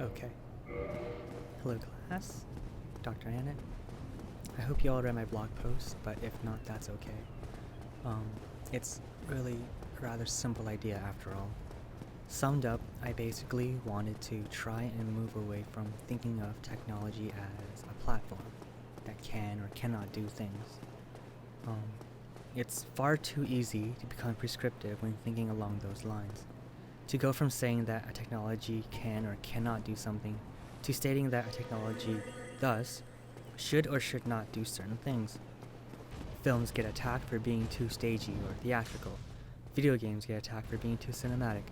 Okay. Hello class, Dr. Annette. I hope you all read my blog post, but if not, that's okay. It's really a rather simple idea after all. Summed up, I basically wanted to try and move away from thinking of technology as a platform that can or cannot do things. It's far too easy to become prescriptive when thinking along those lines. To go from saying that a technology can or cannot do something to stating that a technology, thus, should or should not do certain things. Films get attacked for being too stagey or theatrical. Video games get attacked for being too cinematic.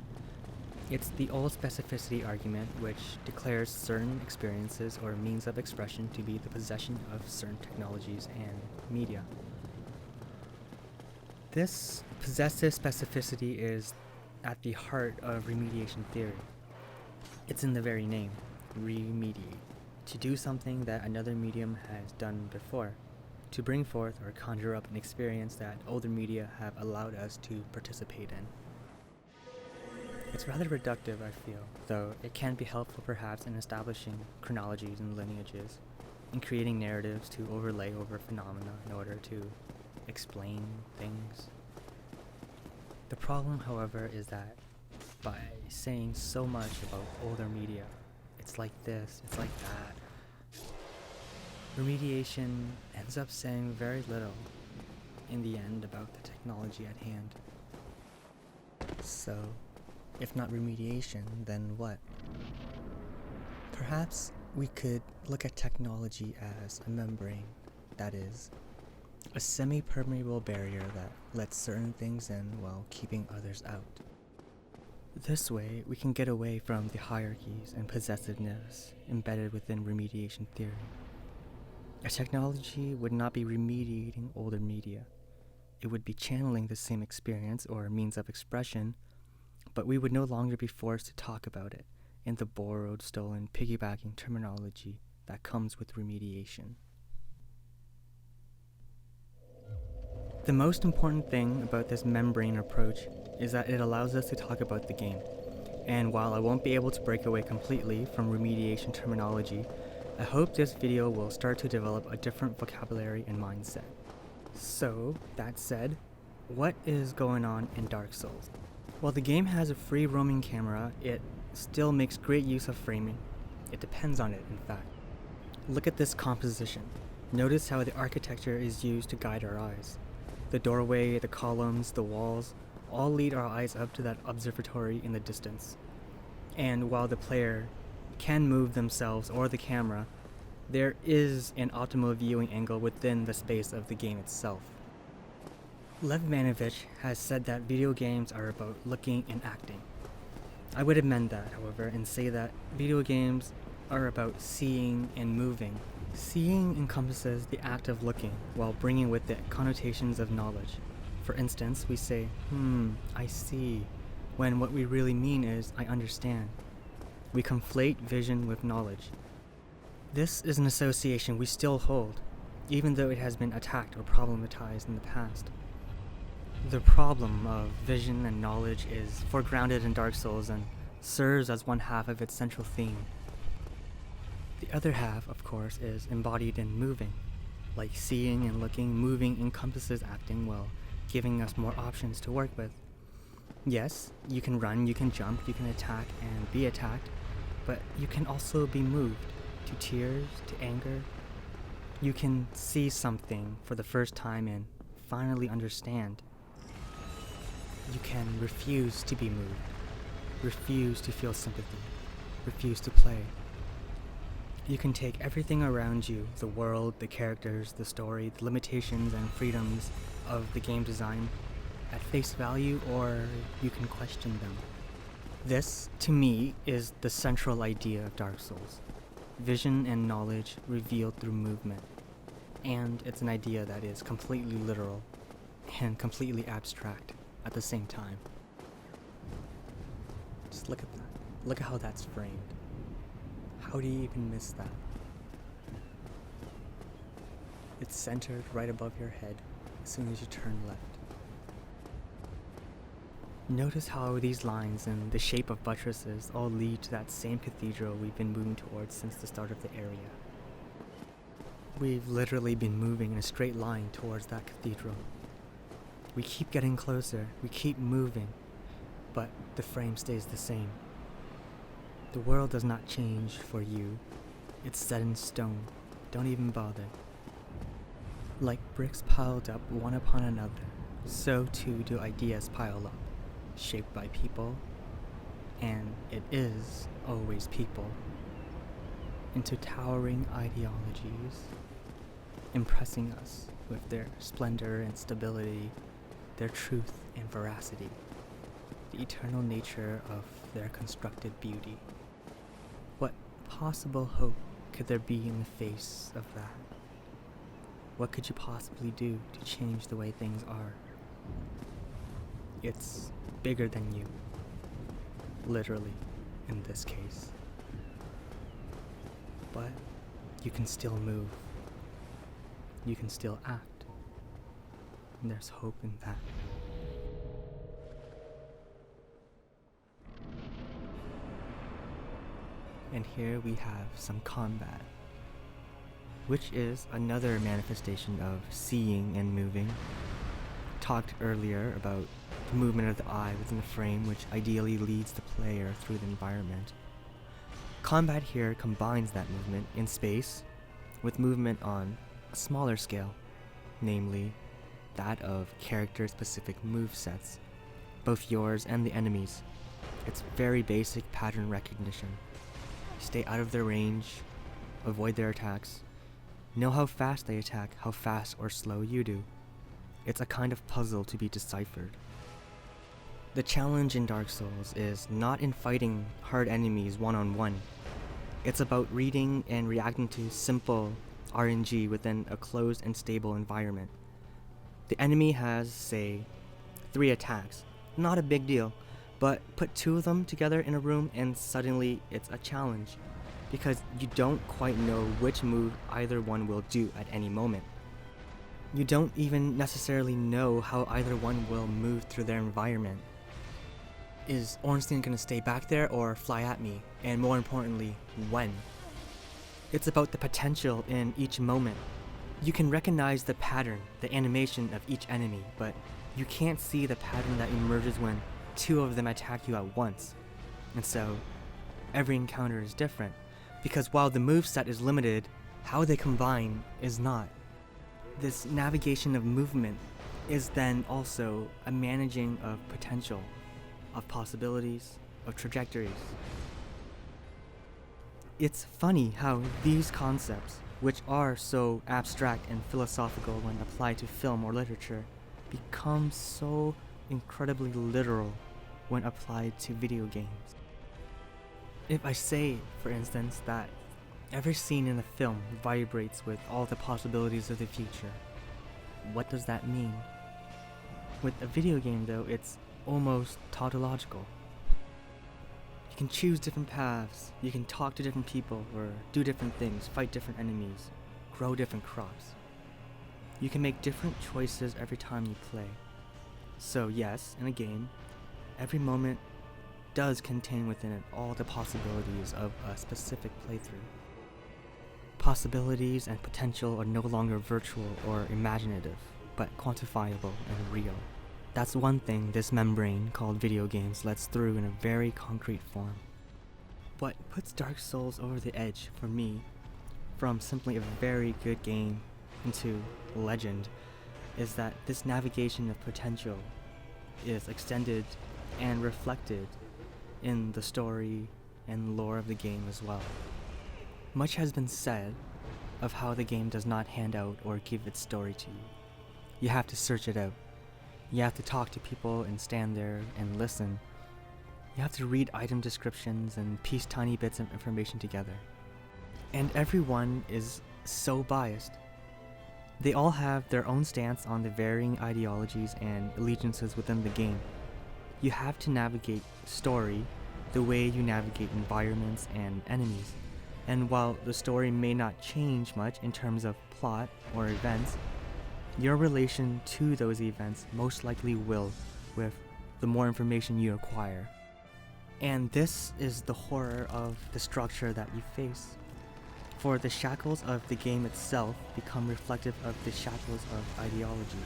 It's the old specificity argument which declares certain experiences or means of expression to be the possession of certain technologies and media. This possessive specificity is at the heart of remediation theory. It's in the very name, remediate, to do something that another medium has done before, to bring forth or conjure up an experience that older media have allowed us to participate in. It's rather reductive, I feel, though it can be helpful perhaps in establishing chronologies and lineages, in creating narratives to overlay over phenomena in order to explain things. The problem, however, is that by saying so much about older media, it's like this, it's like that, remediation ends up saying very little in the end about the technology at hand. So, if not remediation, then what? Perhaps we could look at technology as a membrane, that is, a semi-permeable barrier that lets certain things in while keeping others out. This way, we can get away from the hierarchies and possessiveness embedded within remediation theory. A technology would not be remediating older media. It would be channeling the same experience or means of expression, but we would no longer be forced to talk about it in the borrowed, stolen, piggybacking terminology that comes with remediation. The most important thing about this membrane approach is that it allows us to talk about the game. And while I won't be able to break away completely from remediation terminology, I hope this video will start to develop a different vocabulary and mindset. So, that said, what is going on in Dark Souls? While the game has a free roaming camera, it still makes great use of framing. It depends on it, in fact. Look at this composition. Notice how the architecture is used to guide our eyes. The doorway, the columns, the walls, all lead our eyes up to that observatory in the distance. And while the player can move themselves or the camera, there is an optimal viewing angle within the space of the game itself. Lev Manovich has said that video games are about looking and acting. I would amend that, however, and say that video games are about seeing and moving. Seeing encompasses the act of looking, while bringing with it connotations of knowledge. For instance, we say, I see, when what we really mean is, I understand. We conflate vision with knowledge. This is an association we still hold, even though it has been attacked or problematized in the past. The problem of vision and knowledge is foregrounded in Dark Souls and serves as one half of its central theme. The other half, of course, is embodied in moving. Like seeing and looking, moving encompasses acting while giving us more options to work with. Yes, you can run, you can jump, you can attack and be attacked, but you can also be moved to tears, to anger. You can see something for the first time and finally understand. You can refuse to be moved, refuse to feel sympathy, refuse to play. You can take everything around you, the world, the characters, the story, the limitations and freedoms of the game design, at face value, or you can question them. This, to me, is the central idea of Dark Souls. Vision and knowledge revealed through movement. And it's an idea that is completely literal and completely abstract at the same time. Just look at that. Look at how that's framed. How do you even miss that? It's centered right above your head as soon as you turn left. Notice how these lines and the shape of buttresses all lead to that same cathedral we've been moving towards since the start of the area. We've literally been moving in a straight line towards that cathedral. We keep getting closer, we keep moving, but the frame stays the same. The world does not change for you. It's set in stone. Don't even bother. Like bricks piled up one upon another, so too do ideas pile up, shaped by people, and it is always people, into towering ideologies, impressing us with their splendor and stability, their truth and veracity, the eternal nature of their constructed beauty. What possible hope could there be in the face of that? What could you possibly do to change the way things are? It's bigger than you. Literally, in this case. But you can still move. You can still act. And there's hope in that. And here we have some combat, which is another manifestation of seeing and moving. Talked earlier about the movement of the eye within the frame, which ideally leads the player through the environment. Combat here combines that movement in space with movement on a smaller scale, namely that of character-specific movesets, both yours and the enemy's. It's very basic pattern recognition. Stay out of their range, avoid their attacks, know how fast they attack, how fast or slow you do. It's a kind of puzzle to be deciphered. The challenge in Dark Souls is not in fighting hard enemies one-on-one. It's about reading and reacting to simple RNG within a closed and stable environment. The enemy has, say, 3 attacks. Not a big deal, but put 2 of them together in a room and suddenly it's a challenge, because you don't quite know which move either one will do at any moment. You don't even necessarily know how either one will move through their environment. Is Ornstein gonna stay back there or fly at me? And more importantly, when? It's about the potential in each moment. You can recognize the pattern, the animation of each enemy, but you can't see the pattern that emerges when 2 of them attack you at once. And so, every encounter is different, because while the moveset is limited, how they combine is not. This navigation of movement is then also a managing of potential, of possibilities, of trajectories. It's funny how these concepts, which are so abstract and philosophical when applied to film or literature, become so incredibly literal when applied to video games. If I say, for instance, that every scene in a film vibrates with all the possibilities of the future, what does that mean? With a video game though, it's almost tautological. You can choose different paths, you can talk to different people, or do different things, fight different enemies, grow different crops. You can make different choices every time you play. So yes, in a game, every moment does contain within it all the possibilities of a specific playthrough. Possibilities and potential are no longer virtual or imaginative, but quantifiable and real. That's one thing this membrane called video games lets through in a very concrete form. What puts Dark Souls over the edge for me, from simply a very good game into legend, is that this navigation of potential is extended and reflected in the story and lore of the game as well. Much has been said of how the game does not hand out or give its story to you. You have to search it out. You have to talk to people and stand there and listen. You have to read item descriptions and piece tiny bits of information together. And everyone is so biased. They all have their own stance on the varying ideologies and allegiances within the game. You have to navigate story the way you navigate environments and enemies. And while the story may not change much in terms of plot or events, your relation to those events most likely will, with the more information you acquire. And this is the horror of the structure that you face. For the shackles of the game itself become reflective of the shackles of ideology.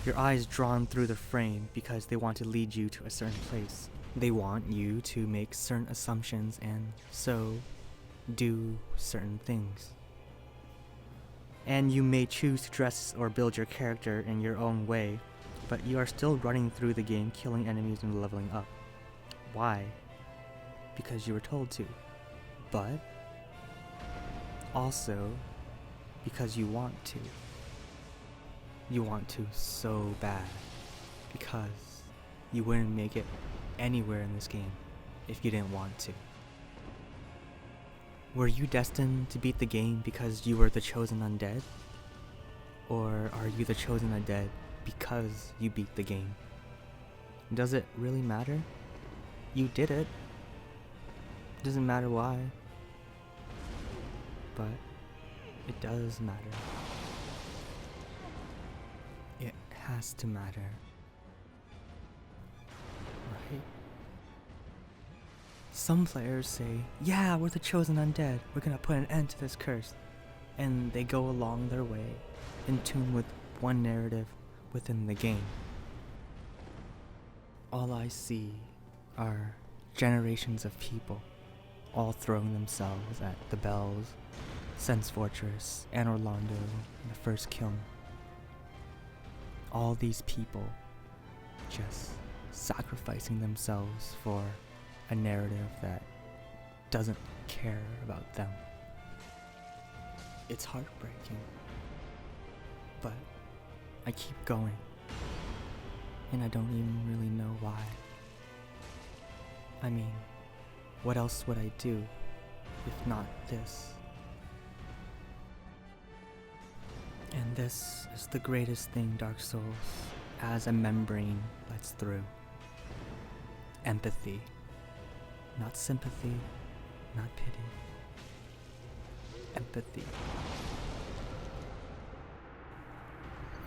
Your eyes drawn through the frame because they want to lead you to a certain place. They want you to make certain assumptions and so do certain things. And you may choose to dress or build your character in your own way, but you are still running through the game, killing enemies and leveling up. Why? Because you were told to. But also because you want to. You want to so bad, because you wouldn't make it anywhere in this game if you didn't want to. Were you destined to beat the game because you were the chosen undead? Or are you the chosen undead because you beat the game? Does it really matter? You did it. Doesn't matter why. But it does matter. It has to matter. Right? Some players say, yeah, we're the chosen undead, we're gonna put an end to this curse. And they go along their way, in tune with one narrative within the game. All I see are generations of people, all throwing themselves at the Bells, Sense Fortress, Anor Londo, and the First Kiln. All these people just sacrificing themselves for a narrative that doesn't care about them. It's heartbreaking, but I keep going, and I don't even really know why. I mean, what else would I do if not this? And this is the greatest thing Dark Souls, as a membrane, lets through. Empathy. Not sympathy, not pity. Empathy.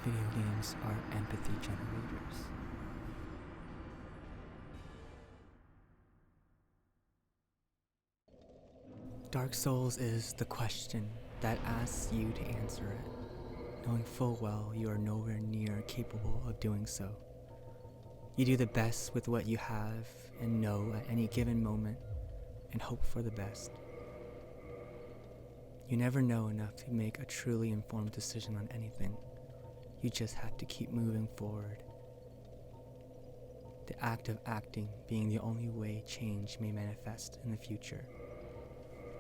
Video games are empathy generators. Dark Souls is the question that asks you to answer it, knowing full well you are nowhere near capable of doing so. You do the best with what you have and know at any given moment and hope for the best. You never know enough to make a truly informed decision on anything. You just have to keep moving forward. The act of acting being the only way change may manifest in the future.